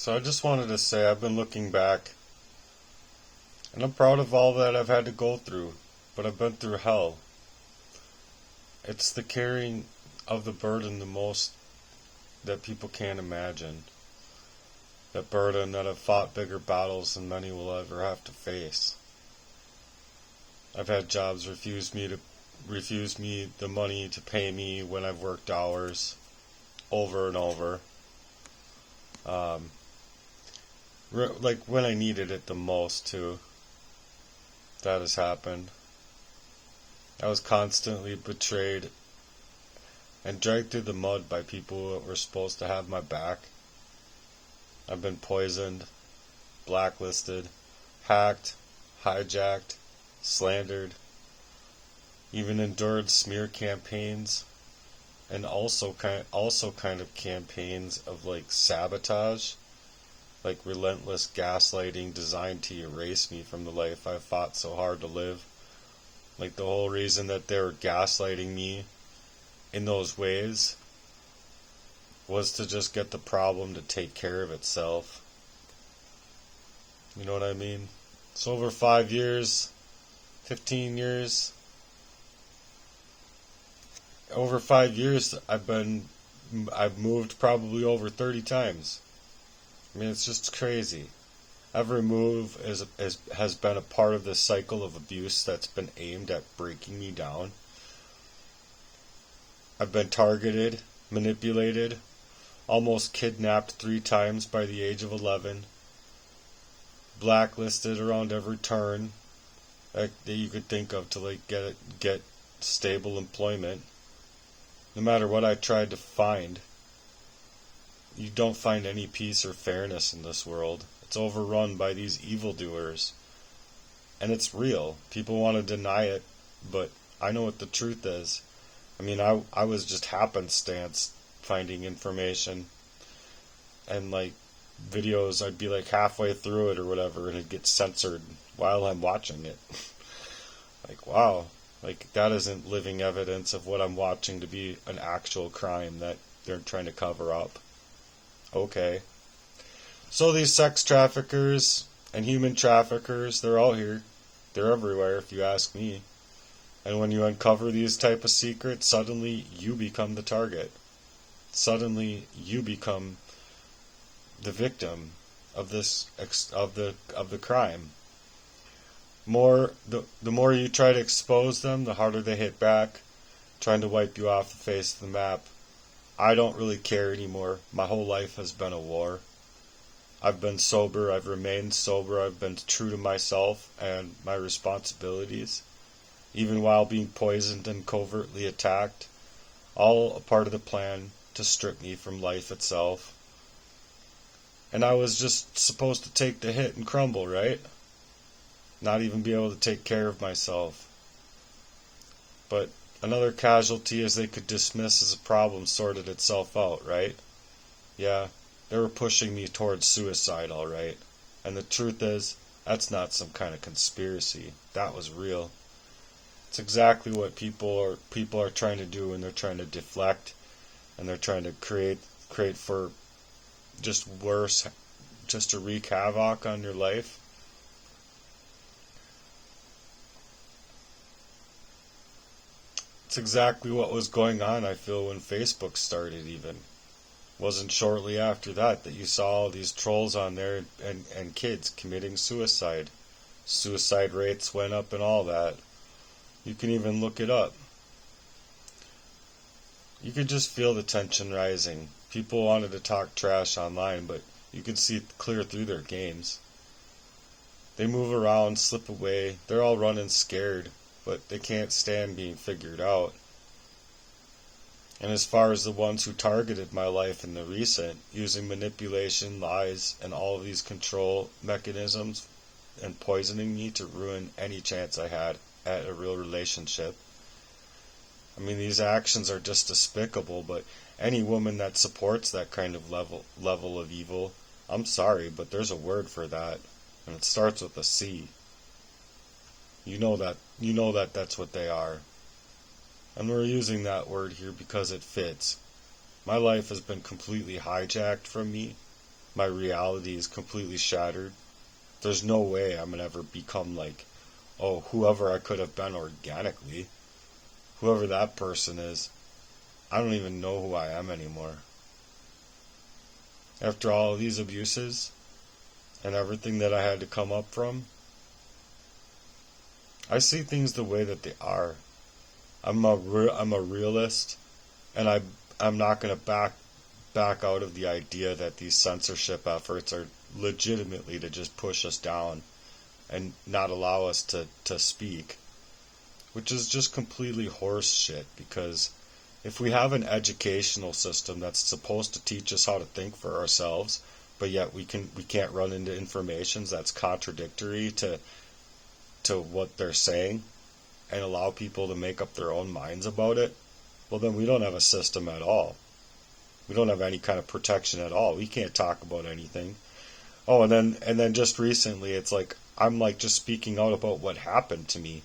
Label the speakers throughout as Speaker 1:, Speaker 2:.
Speaker 1: So I just wanted to say I've been looking back, and I'm proud of all that I've had to go through, but I've been through hell. It's the carrying of the burden the most that people can't imagine. That burden that I've fought bigger battles than many will ever have to face. I've had jobs refuse me the money to pay me when I've worked hours over and over. Um, like when I needed it the most too. That has happened. I was constantly betrayed and dragged through the mud by people that were supposed to have my back. I've been poisoned, blacklisted, hacked, hijacked, slandered, even endured smear campaigns, and also kind of campaigns of like sabotage, like relentless gaslighting designed to erase me from the life I fought so hard to live. Like the whole reason that they were gaslighting me in those ways was to just get the problem to take care of itself. You know what I mean? So over 5 years, 15 years, over 5 years I've moved probably over 30 times. I mean, it's just crazy. Every move has been a part of this cycle of abuse that's been aimed at breaking me down. I've been targeted, manipulated, almost kidnapped 3 times by the age of 11, blacklisted around every turn that you could think of to like get stable employment. No matter what I tried to find, you don't find any peace or fairness in this world. It's overrun by these evildoers. And it's real. People want to deny it, but I know what the truth is. I mean, I was just happenstance finding information, and like videos, I'd be like halfway through it or whatever, and it'd get censored while I'm watching it. Like, wow, like that isn't living evidence of what I'm watching to be an actual crime that they're trying to cover up. Okay. So these sex traffickers and human traffickers, they're all here. They're everywhere, if you ask me. And when you uncover these type of secrets, suddenly you become the target. Suddenly you become the victim of this of the crime. The more you try to expose them, the harder they hit back, trying to wipe you off the face of the map. I don't really care anymore. My whole life has been a war. I've been sober, I've remained sober, I've been true to myself and my responsibilities, even while being poisoned and covertly attacked, all a part of the plan to strip me from life itself. And I was just supposed to take the hit and crumble, right? Not even be able to take care of myself. But another casualty, as they could dismiss as a problem, sorted itself out, right? Yeah, they were pushing me towards suicide, all right. And the truth is, that's not some kind of conspiracy. That was real. It's exactly what people are trying to do when they're trying to deflect, and they're trying to create for just worse, just to wreak havoc on your life. It's exactly what was going on, I feel, when Facebook started even. Wasn't shortly after that you saw all these trolls on there and kids committing suicide. Suicide rates went up and all that. You can even look it up. You could just feel the tension rising. People wanted to talk trash online, but you could see clear through their games. They move around, slip away. They're all running scared, but they can't stand being figured out. And as far as the ones who targeted my life in the recent, using manipulation, lies, and all of these control mechanisms, and poisoning me to ruin any chance I had at a real relationship. I mean, these actions are just despicable, but any woman that supports that kind of level of evil, I'm sorry, but there's a word for that, and it starts with a C. You know that that's what they are. And we're using that word here because it fits. My life has been completely hijacked from me. my reality is completely shattered. There's no way I'm gonna ever become like, oh, whoever I could have been organically. Whoever that person is, I don't even know who I am anymore. After all of these abuses and everything that I had to come up from, I see things the way that they are. I'm a realist, and I'm not gonna back out of the idea that these censorship efforts are legitimately to just push us down and not allow us to speak, which is just completely horse shit, because if we have an educational system that's supposed to teach us how to think for ourselves, but yet we can't run into information that's contradictory to what they're saying and allow people to make up their own minds about it, well then we don't have a system at all. We don't have any kind of protection at all. We can't talk about anything. Oh, and then just recently it's like I'm like just speaking out about what happened to me,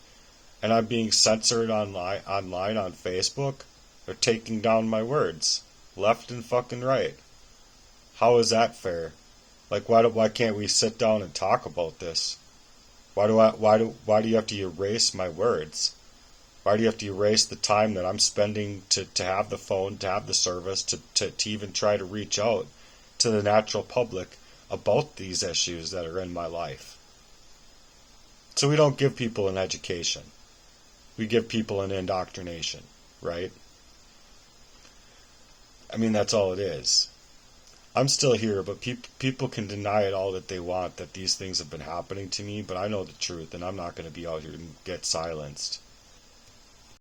Speaker 1: and I'm being censored online on Facebook. They're taking down my words left and fucking right. How is that fair? Like why can't we sit down and talk about this? Why do you have to erase my words? Why do you have to erase the time that I'm spending to have the phone, to have the service, to even try to reach out to the natural public about these issues that are in my life? So we don't give people an education. We give people an indoctrination, right? I mean, that's all it is. I'm still here, but people can deny it all that they want, that these things have been happening to me, but I know the truth, and I'm not going to be out here and get silenced.